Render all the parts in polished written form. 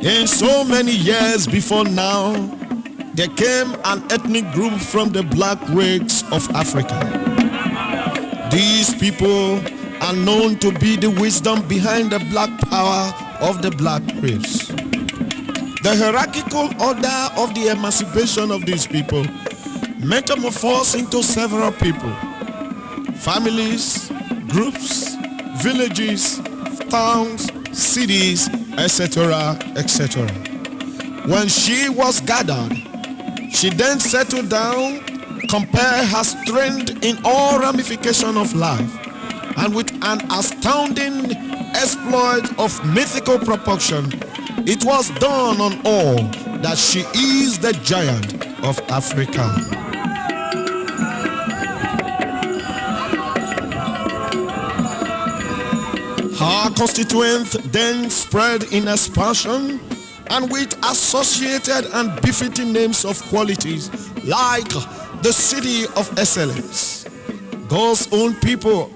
In so many years before now, there came an ethnic group from the black race of Africa. These people are known to be the wisdom behind the black power of the black race. The hierarchical order of the emancipation of these people metamorphosed into several people, families, groups, villages, towns, cities, etc., etc. When she was gathered, she then settled down, compared her strength in all ramifications of life, and with an astounding exploit of mythical proportion, it was done on all that she is the giant of Africa. Her constituents then spread in expansion, and with associated and befitting names of qualities like the city of excellence, God's own people,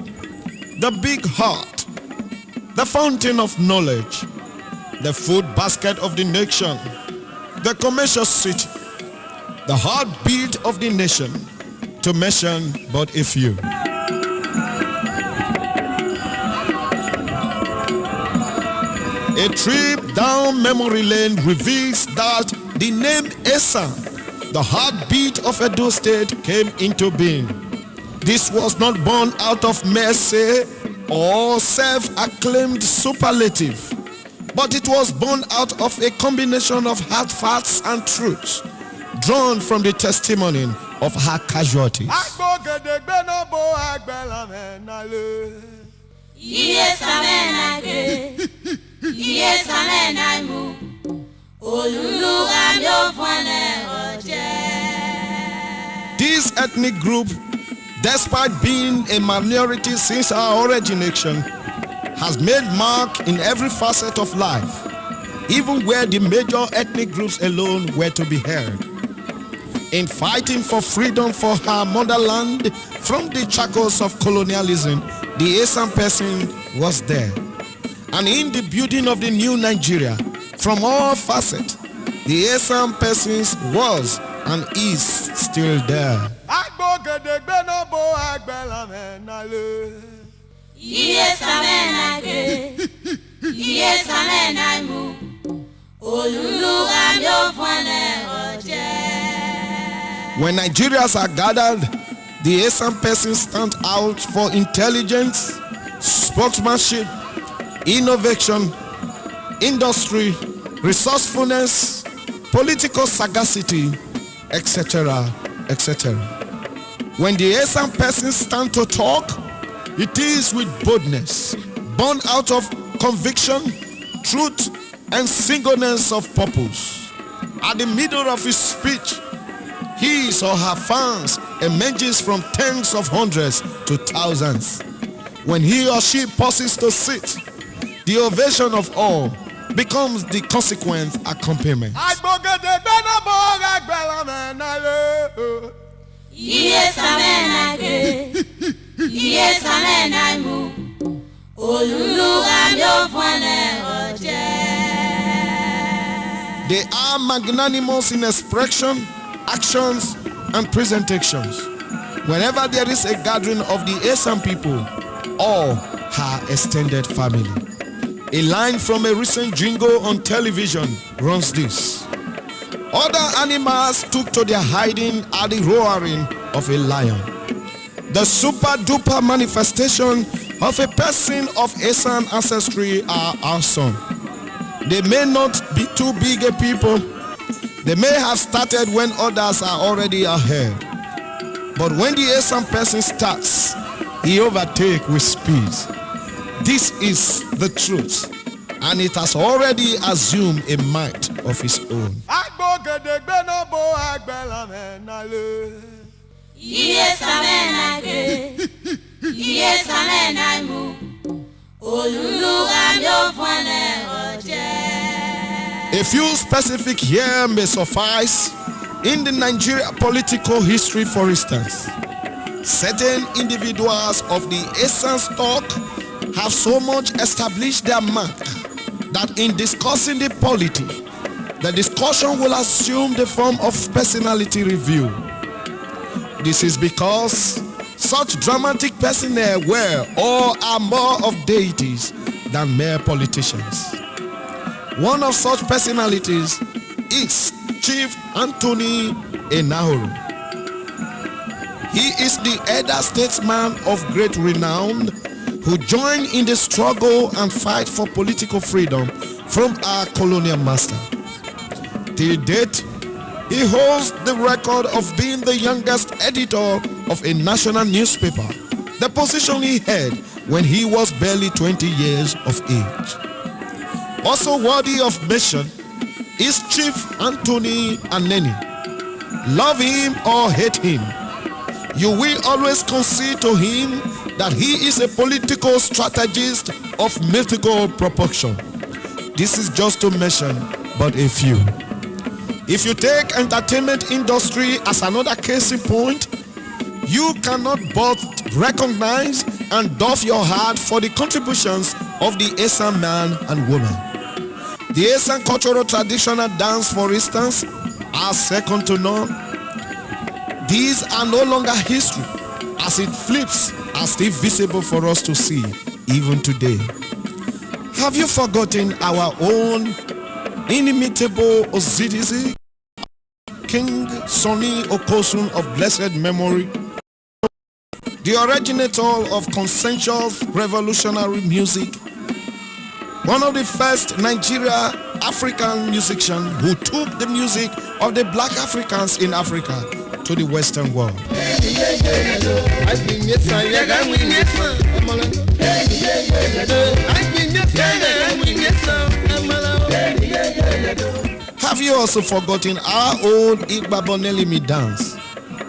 the big heart, the fountain of knowledge, the food basket of the nation, the commercial city, the heartbeat of the nation, to mention but a few. A trip down memory lane reveals that the name ESAN, the heartbeat of Edo State, came into being. This was not born out of mercy or self-acclaimed superlative, but it was born out of a combination of hard facts and truths drawn from the testimony of her casualties. This ethnic group, despite being a minority since our origination, has made mark in every facet of life, even where the major ethnic groups alone were to be heard. In fighting for freedom for her motherland from the shackles of colonialism, the ESAN person was there. And in the building of the new Nigeria, from all facets, the ESAN persons was and is still there. When Nigerians are gathered, the ESAN persons stand out for intelligence, spokesmanship, innovation, industry, resourcefulness, political sagacity, etc., etc. When the ESAN persons stand to talk, it is with boldness, born out of conviction, truth, and singleness of purpose. At the middle of his speech, his or her fans emerges from tens of hundreds to thousands. When he or she pauses to sit, the ovation of all becomes the consequent accompaniment. They are magnanimous in expression, actions, and presentations. Whenever there is a gathering of the ESAN people or her extended family, a line from a recent jingle on television runs this: other animals took to their hiding at the roaring of a lion. The super duper manifestation of a person of ESAN ancestry are awesome. They may not be too big a people. They may have started when others are already ahead. But when the ESAN person starts, he overtakes with speed. This is the truth, and it has already assumed a might of its own. A few specific here may suffice. In the Nigeria political history, for instance, certain individuals of the ESAN stock have so much established their mark that in discussing the polity, the discussion will assume the form of personality review. This is because such dramatic personnel were or are more of deities than mere politicians. One of such personalities is Chief Anthony Enahoro. He is the elder statesman of great renown who joined in the struggle and fight for political freedom from our colonial master. Till date, he holds the record of being the youngest editor of a national newspaper, the position he had when he was barely 20 years of age. Also worthy of mention is Chief Anthony Aneni. Love him or hate him, you will always concede to him that he is a political strategist of mythical proportion. This is just to mention but a few. If you take entertainment industry as another case in point, you cannot but recognize and doff your heart for the contributions of the ESAN man and woman. The ESAN cultural traditional dance, for instance, are second to none. These are no longer history, as it flips are still visible for us to see even today. Have you forgotten our own inimitable Ozidizi, King Sonny Okosun of blessed memory, the originator of consensual revolutionary music, one of the first Nigeria African musicians who took the music of the black Africans in Africa to the Western world. Have you also forgotten our own Igbabonelimi dance,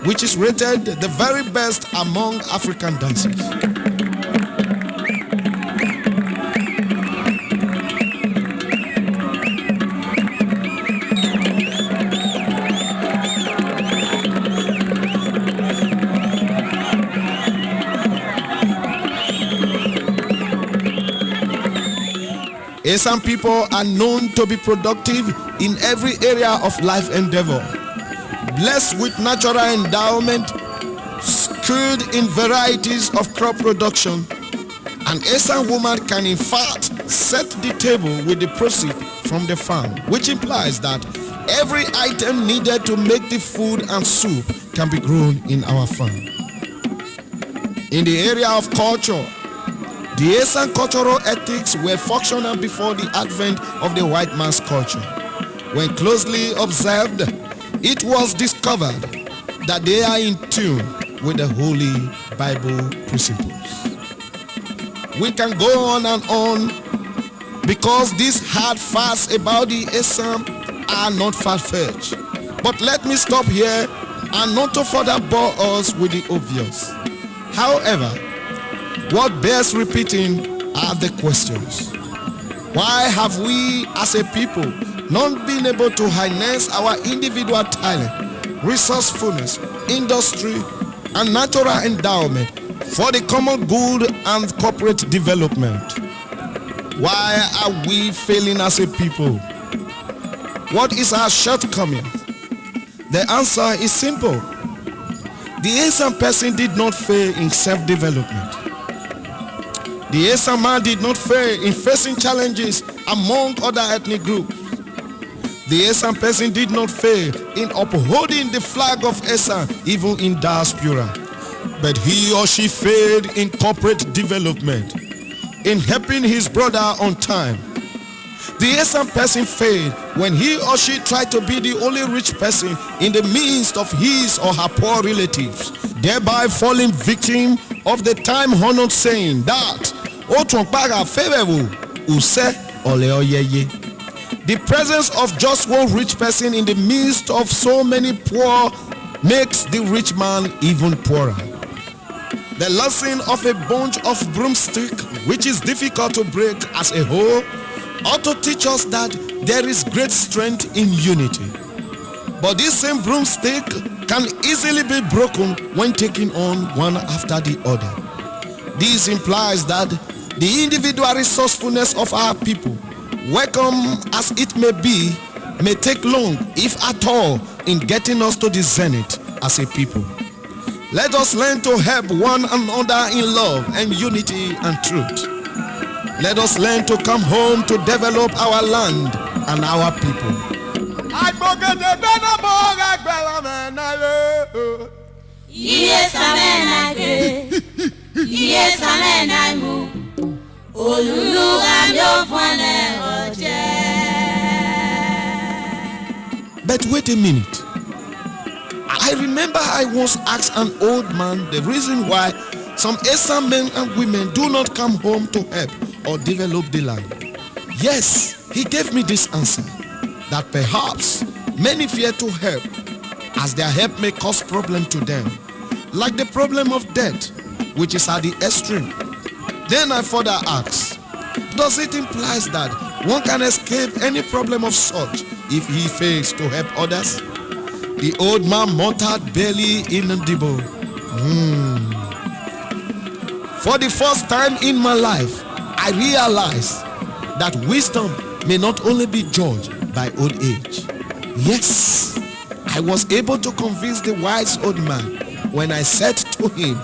which is rated the very best among African dances? ESAN people are known to be productive in every area of life endeavor, blessed with natural endowment, skilled in varieties of crop production. An ESAN woman can in fact set the table with the proceeds from the farm, which implies that every item needed to make the food and soup can be grown in our farm. In the area of culture, the ESAN cultural ethics were functional before the advent of the white man's culture. When closely observed, it was discovered that they are in tune with the Holy Bible principles. We can go on and on because these hard facts about the ESAN are not far-fetched. But let me stop here and not to further bore us with the obvious. However, what bears repeating are the questions. Why have we as a people not been able to harness our individual talent, resourcefulness, industry, and natural endowment for the common good and corporate development? Why are we failing as a people? What is our shortcoming? The answer is simple. The ESAN person did not fail in self-development. The ESAN man did not fail in facing challenges among other ethnic groups. The ESAN person did not fail in upholding the flag of ESAN even in diaspora. But he or she failed in corporate development, in helping his brother on time. The ESAN person failed when he or she tried to be the only rich person in the midst of his or her poor relatives, thereby falling victim of the time-honored saying that the presence of just one rich person in the midst of so many poor makes the rich man even poorer. The lesson of a bunch of broomstick, which is difficult to break as a whole, ought to teach us that there is great strength in unity. But this same broomstick can easily be broken when taken on one after the other. This implies that the individual resourcefulness of our people, welcome as it may be, may take long, if at all, in getting us to the zenith as a people. Let us learn to help one another in love and unity and truth. Let us learn to come home to develop our land and our people. But wait a minute. I remember I once asked an old man the reason why some ESAN men and women do not come home to help or develop the land. Yes, he gave me this answer, that perhaps many fear to help, as their help may cause problem to them, like the problem of death, which is at the extreme. Then I further asked, does it imply that one can escape any problem of such if he fails to help others? The old man muttered barely inaudible. For the first time in my life, I realized that wisdom may not only be judged by old age. Yes, I was able to convince the wise old man when I said to him,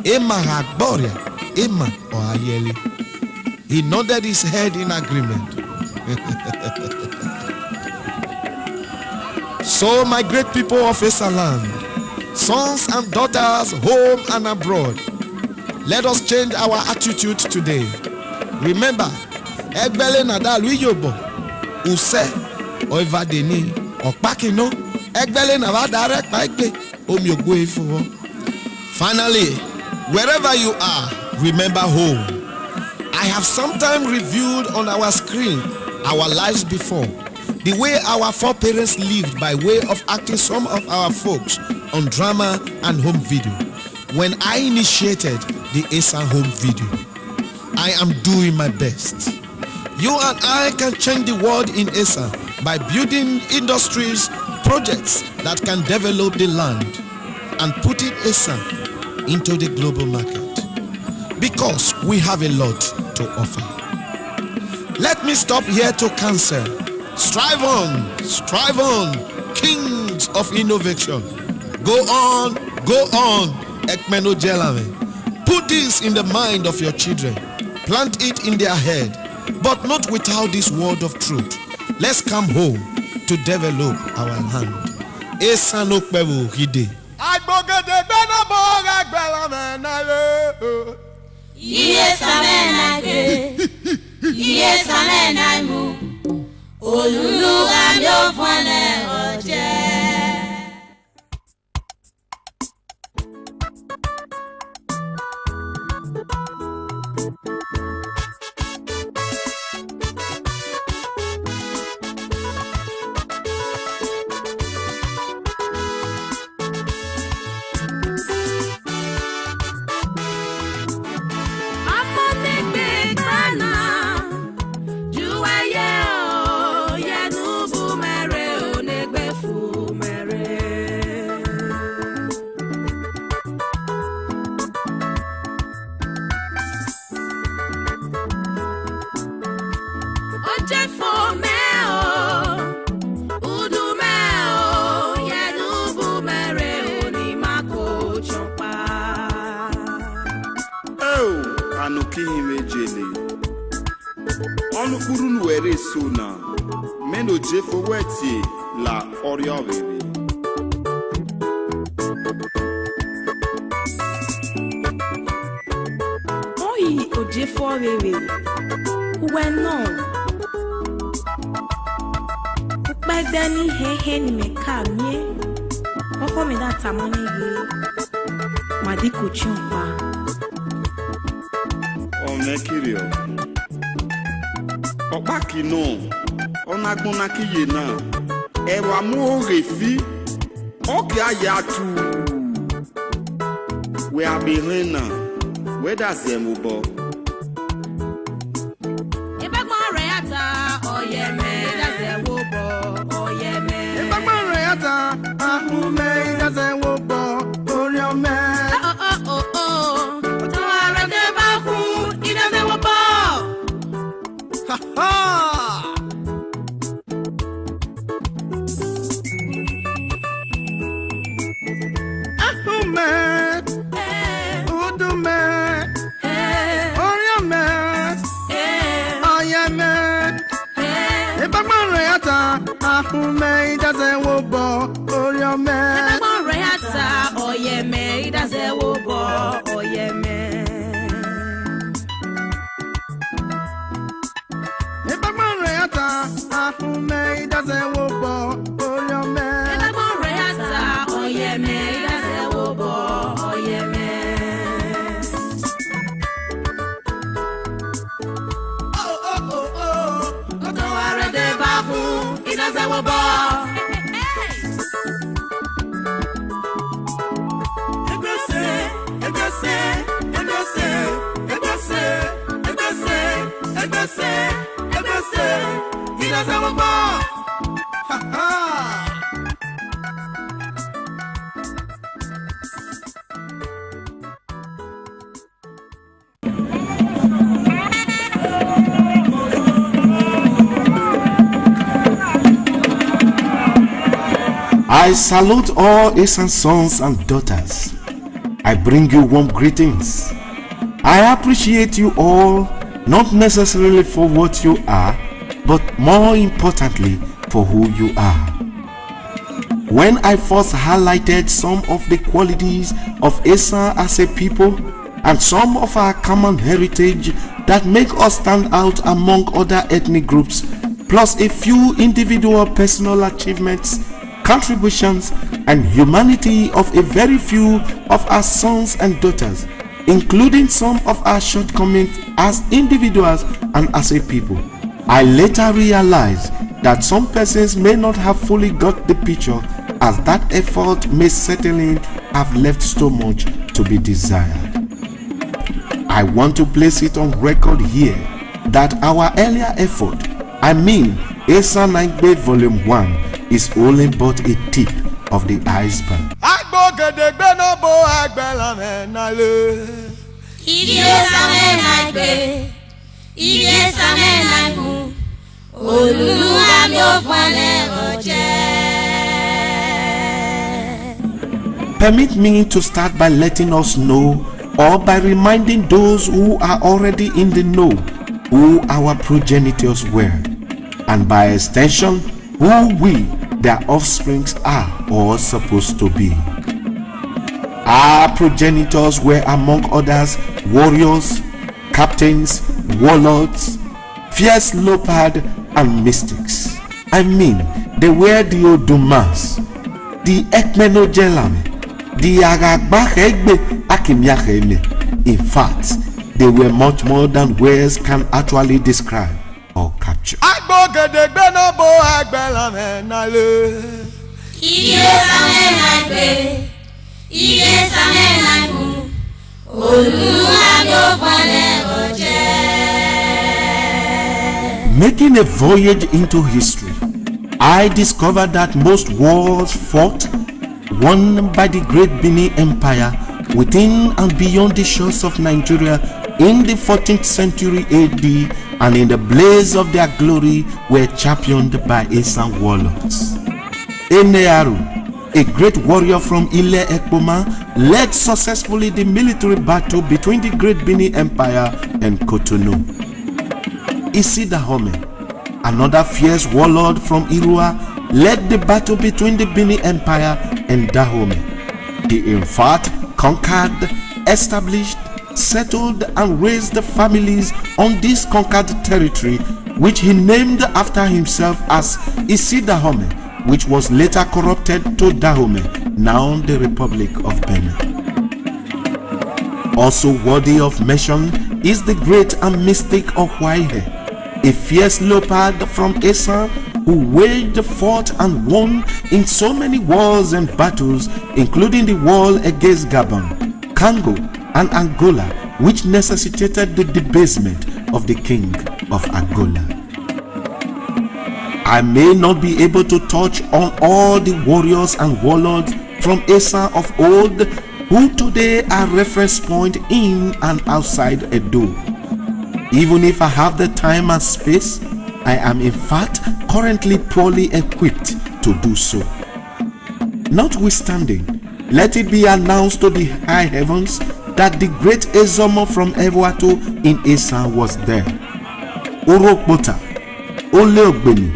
Emma Hagboria, Emma or Ayeli. He nodded his head in agreement. So my great people of ESAN land, sons and daughters home and abroad, let us change our attitude today. Remember, Egbele Nadalu Yobo, Use, Oivadeni, Okpakino, Egbele Navadare Paikbe, Omyogwe Fuho. Finally, wherever you are, remember home. I have sometimes reviewed on our screen our lives before, the way our foreparents lived by way of acting some of our folks on drama and home video. When I initiated the ESAN home video, I am doing my best. You and I can change the world in ESAN by building industries, projects that can develop the land and putting ESAN into the global market, because we have a lot to offer. Let me stop here to cancel. Strive on, kings of innovation. Go on, Ekmeno Jelame. Put this in the mind of your children. Plant it in their head, but not without this word of truth. Let's come home to develop our land. ESAN-GBEDO Hide. La Oriovere. Oi, Ojeforere. Bueno. Ukbedeni hehe ni mekamie. Oko me da tamani ye. Madiko chumpa. O mekirio. Okpaki no. Onagbona kiye na. Ewa mo refi. Oki ayatu. We are behind now. Where does them ubo? Ha ha! I salute all ESAN sons and daughters. I bring you warm greetings. I appreciate you all, not necessarily for what you are, but more importantly for who you are. When I first highlighted some of the qualities of ESAN as a people and some of our common heritage that make us stand out among other ethnic groups, plus a few individual personal achievements, contributions, and humanity of a very few of our sons and daughters, including some of our shortcomings as individuals and as a people, I later realized that some persons may not have fully got the picture, as that effort may certainly have left so much to be desired. I want to place it on record here that our earlier effort, I mean ESAN-GBEDO Volume 1, is only but a tip of the iceberg. Permit me to start by letting us know, or by reminding those who are already in the know, who our progenitors were, and by extension, who we, their offsprings, are or supposed to be. Our progenitors were, among others, warriors, captains, warlords, fierce leopard, and mystics. I mean, they were the Odumas, the Ekmenojelame, the Agagbahegbe Akimyaheme. In fact, they were much more than words can actually describe or capture. Making a voyage into history, I discovered that most wars fought, won by the great Benin Empire within and beyond the shores of Nigeria in the 14th century AD and in the blaze of their glory were championed by ESAN warlords. Enearu, a great warrior from Ile Ekpoma, led successfully the military battle between the great Benin Empire and Cotonou. Isidahome, another fierce warlord from Irua, led the battle between the Benin Empire and Dahomey. He in fact conquered, established, settled and raised the families on this conquered territory, which he named after himself as Isidahome, which was later corrupted to Dahomey, now the Republic of Benin. Also worthy of mention is the great and mystic Ohwaihe, a fierce leopard from ESAN who waged, fought and won in so many wars and battles, including the war against Gabon, Congo and Angola, which necessitated the debasement of the king of Angola. I may not be able to touch on all the warriors and warlords from ESAN of old who today are reference point in and outside Edo. Even if I have the time and space, I am in fact currently poorly equipped to do so. Notwithstanding, let it be announced to the high heavens that the great Ezomo from Ewato in Esan was there. Urokbota, Oleogbeni,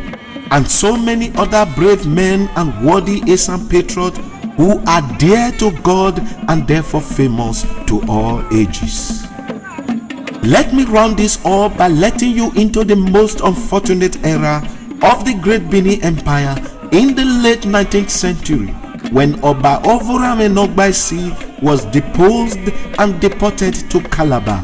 and so many other brave men and worthy Esan patriots who are dear to God and therefore famous to all ages. Let me round this up by letting you into the most unfortunate era of the great Benin Empire in the late 19th century, when Oba Ovorame Nogbaisi was deposed and deported to Calabar.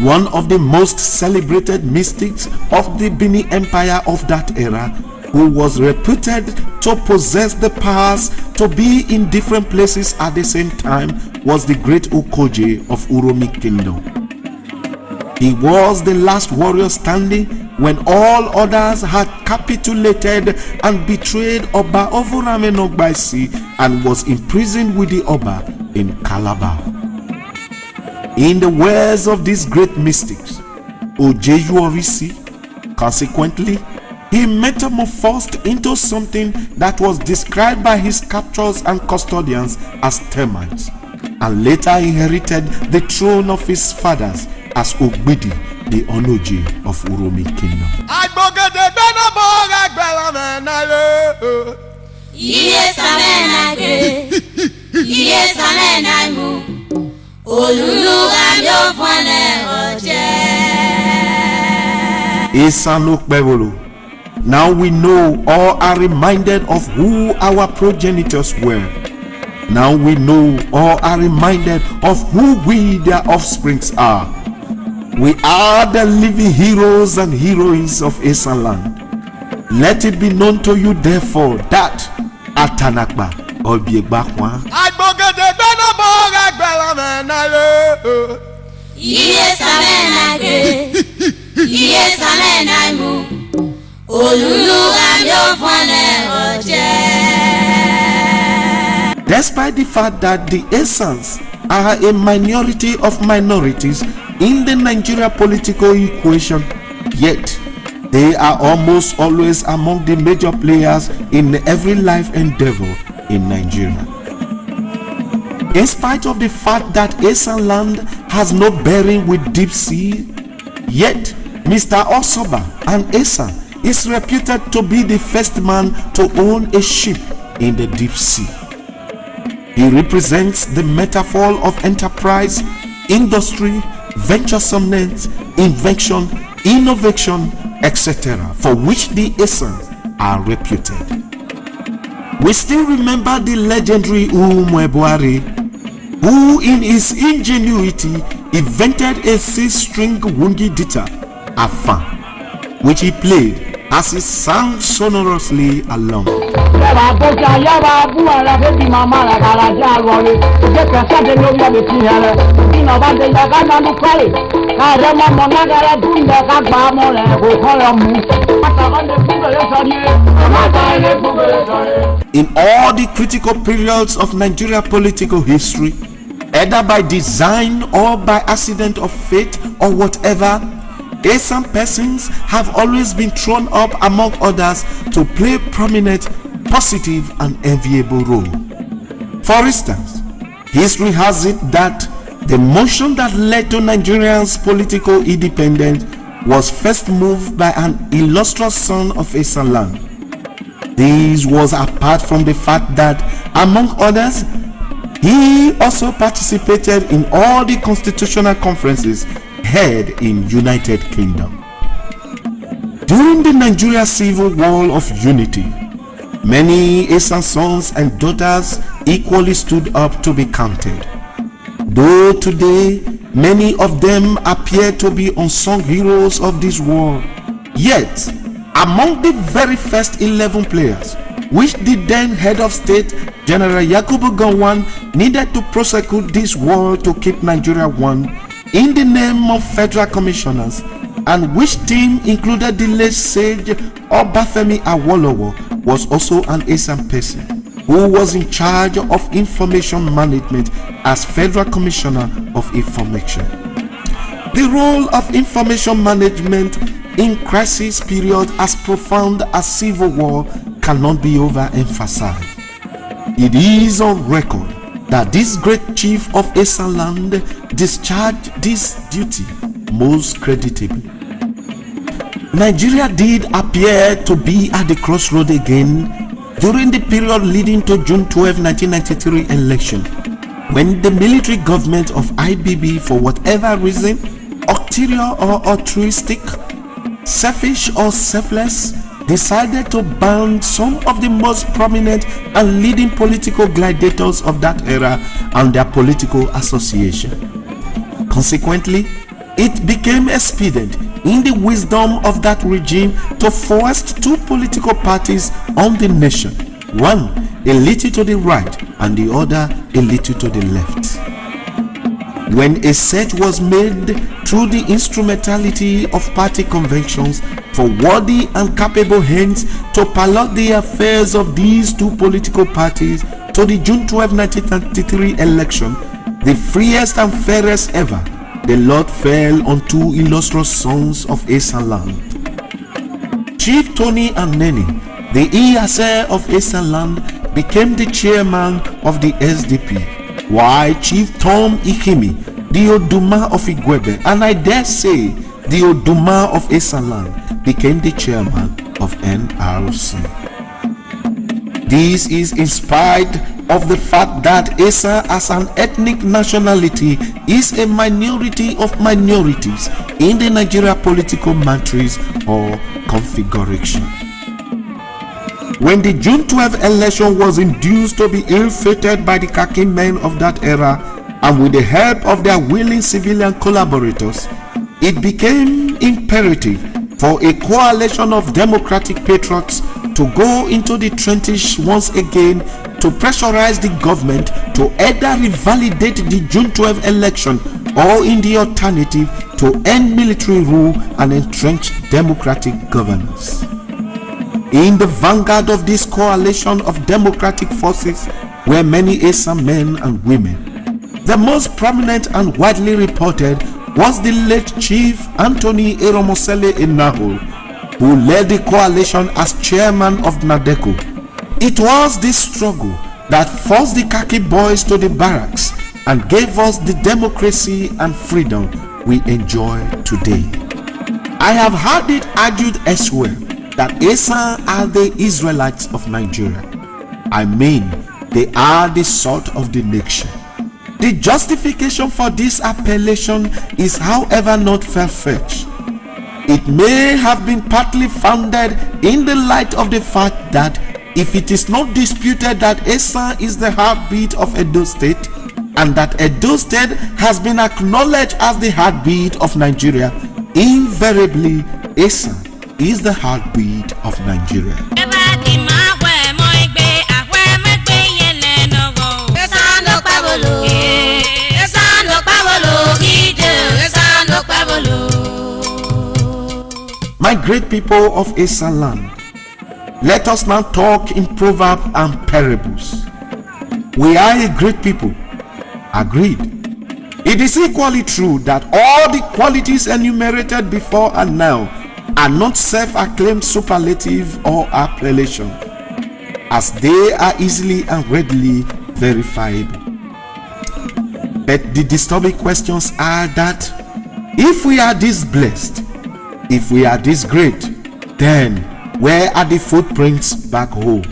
One of the most celebrated mystics of the Benin Empire of that era, who was reputed to possess the powers to be in different places at the same time, was the great Okoje of Uromi Kingdom. He was the last warrior standing when all others had capitulated and betrayed Oba Ovorame Nogbaisi and was imprisoned with the Oba in Calabar. In the words of these great mystics, Ojeju Orisi, consequently, he metamorphosed into something that was described by his captors and custodians as termites, and later inherited the throne of his fathers as Ogbidi, the Onoje of Uromi Kingdom. ESAN-GBEDO. Now we know or are reminded of who our progenitors were. Now we know or are reminded of who we, their offsprings, are. We are the living heroes and heroines of Esan land. Let it be known to you, therefore, that Atanakba or Biegbakwa. Despite the fact that the Esans are a minority of minorities in the Nigeria political equation, yet they are almost always among the major players in every life endeavor in Nigeria. In spite of the fact that Esan land has no bearing with deep sea, yet Mr. Osoba and Esan is reputed to be the first man to own a ship in the deep sea. He represents the metaphor of enterprise, industry, venturesomeness, invention, innovation, etc., for which the Esans are reputed. We still remember the legendary Umwebuari, who in his ingenuity invented a 6-string wungi dita, Afan, which he played as he sang sonorously along. In all the critical periods of Nigeria political history, either by design or by accident of fate or whatever, Esan persons have always been thrown up among others to play prominent, positive and enviable role. For instance, history has it that the motion that led to Nigerians' political independence was first moved by an illustrious son of Esan land. This was apart from the fact that, among others, he also participated in all the constitutional conferences held in United Kingdom. During the Nigeria Civil War of Unity, many Esan sons and daughters equally stood up to be counted. Though today many of them appear to be unsung heroes of this war, yet among the very first 11 players which the then head of state, General Yakubu Gowon, needed to prosecute this war to keep Nigeria one in the name of federal commissioners, and which team included the late sage Obafemi Awolowo, was also an Esan person who was in charge of information management as Federal Commissioner of Information. The role of information management in crisis period as profound as civil war cannot be overemphasized. It is on record that this great chief of ESAN land discharged this duty most creditably. Nigeria did appear to be at the crossroad again during the period leading to June 12, 1993 election, when the military government of IBB, for whatever reason, ulterior or altruistic, selfish or selfless, decided to ban some of the most prominent and leading political gladiators of that era and their political association. Consequently, it became expedient in the wisdom of that regime to force two political parties on the nation, one a little to the right and the other a little to the left. When a search was made through the instrumentality of party conventions for worthy and capable hands to pilot the affairs of these two political parties to the June 12, 1993 election, the freest and fairest ever, the lot fell on two illustrious sons of ESAN land. Chief Tony and Nene, the ESA of ESAN land, became the chairman of the SDP, while Chief Tom Ikimi, the Oduma of Igwebe, and I dare say the Oduma of ESAN land, became the chairman of NRC. This is in spite of the fact that ESA as an ethnic nationality is a minority of minorities in the Nigeria political matrix or configuration. When the June 12 election was induced to be ill-fated by the khaki men of that era, and with the help of their willing civilian collaborators, it became imperative for a coalition of democratic patriots to go into the trenches once again to pressurize the government to either revalidate the June 12 election or, in the alternative, to end military rule and entrench democratic governance. In the vanguard of this coalition of democratic forces were many ESAN men and women. The most prominent and widely reported was the late Chief Anthony Eromosele Enaho, who led the coalition as chairman of NADECO. It was this struggle that forced the khaki boys to the barracks and gave us the democracy and freedom we enjoy today. I have heard it argued elsewhere that ESAN are the Israelites of Nigeria. I mean, they are the salt of the nation. The justification for this appellation is, however, not far-fetched. It may have been partly founded in the light of the fact that if it is not disputed that ESAN is the heartbeat of Edo State, and that Edo State has been acknowledged as the heartbeat of Nigeria, invariably ESAN is the heartbeat of Nigeria. My great people of ESAN land, let us now talk in proverbs and parables. We are a great people. Agreed. It is equally true that all the qualities enumerated before and now are not self-acclaimed superlative or appellation, as they are easily and readily verifiable. But the disturbing questions are that if we are this blessed, if we are this great, then where are the footprints back home?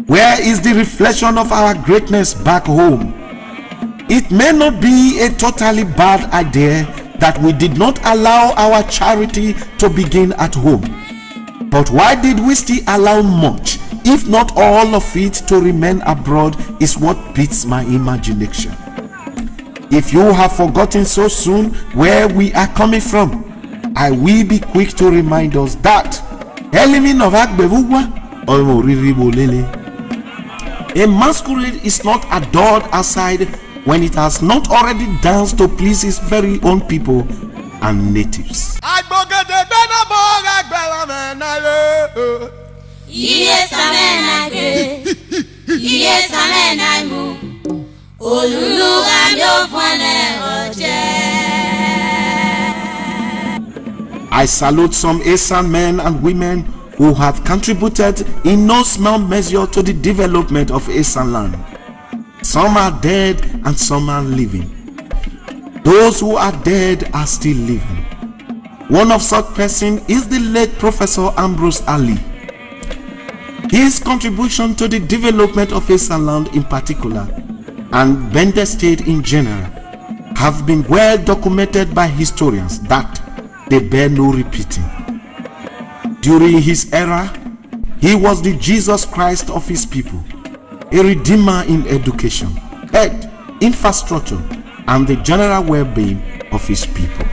Where is the reflection of our greatness back home? It may not be a totally bad idea that we did not allow our charity to begin at home. But why did we still allow much, if not all of it, to remain abroad is what beats my imagination. If you have forgotten so soon where we are coming from, I will be quick to remind us that a masquerade is not adored outside when it has not already danced to please its very own people and natives. I salute some ESAN men and women who have contributed in no small measure to the development of ESAN land. Some are dead and some are living. Those who are dead are still living. One of such persons is the late Professor Ambrose Ali. His contribution to the development of ESAN land in particular, and Bender State in general, have been well documented by historians that they bear no repeating. During his era, he was the Jesus Christ of his people, a redeemer in education, health, infrastructure, and the general well-being of his people.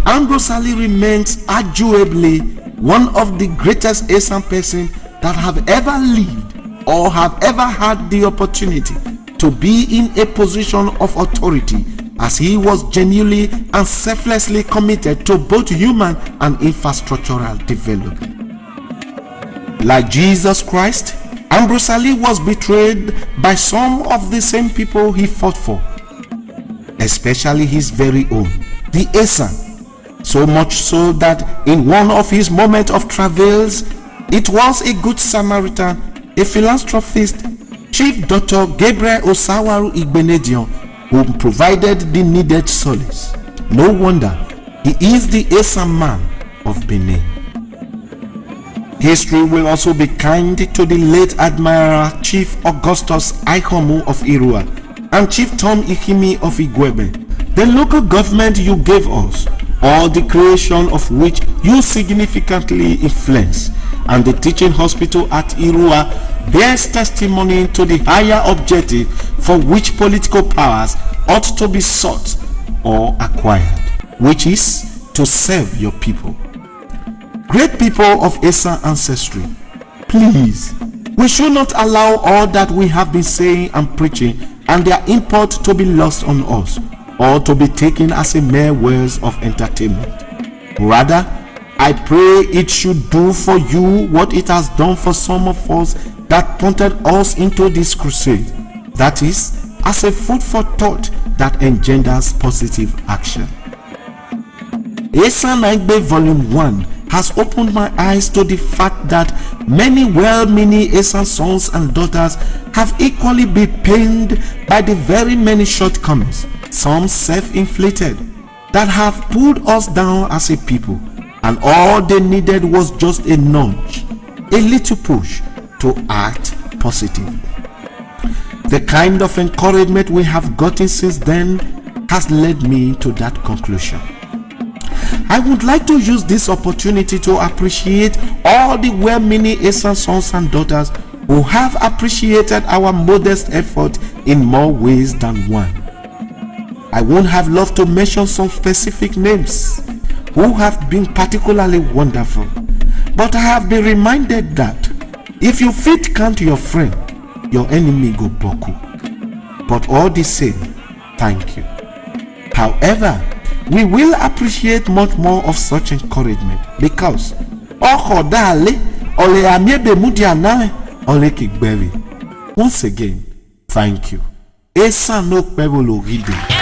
Ambrose Ali remains arguably one of the greatest ESAN persons that have ever lived or have ever had the opportunity to be in a position of authority, as he was genuinely and selflessly committed to both human and infrastructural development. Like Jesus Christ, Ambrose Ali was betrayed by some of the same people he fought for, especially his very own, the ESAN, so much so that in one of his moments of travails, it was a good Samaritan, a philanthropist, Chief Dr. Gabriel Osawaru Igbenedion, who provided the needed solace. No wonder he is the ESAN man of Benin. History will also be kind to the late Admiral Chief Augustus Aihomu of Irua and Chief Tom Ikimi of Igwebe. The local government you gave us, or the creation of which you significantly influenced, and the teaching hospital at Irua bears testimony to the higher objective for which political powers ought to be sought or acquired, which is to serve your people. Great people of ESAN ancestry, please, we should not allow all that we have been saying and preaching and their import to be lost on us, or to be taken as a mere words of entertainment. Rather, I pray it should do for you what it has done for some of us that prompted us into this crusade, that is, as a food for thought that engenders positive action. ESAN-GBEDO Volume 1 has opened my eyes to the fact that many well-meaning ESAN sons and daughters have equally been pained by the very many shortcomings, some self-inflicted, that have pulled us down as a people, and all they needed was just a nudge, a little push to act positively. The kind of encouragement we have gotten since then has led me to that conclusion. I would like to use this opportunity to appreciate all the well-meaning ESAN sons and daughters who have appreciated our modest effort in more ways than one. I won't have loved to mention some specific names who have been particularly wonderful, but I have been reminded that if you fit count your friend, your enemy go boku. But all the same, thank you. However, we will appreciate much more of such encouragement, because once again, thank you. ESAN-GBEDO.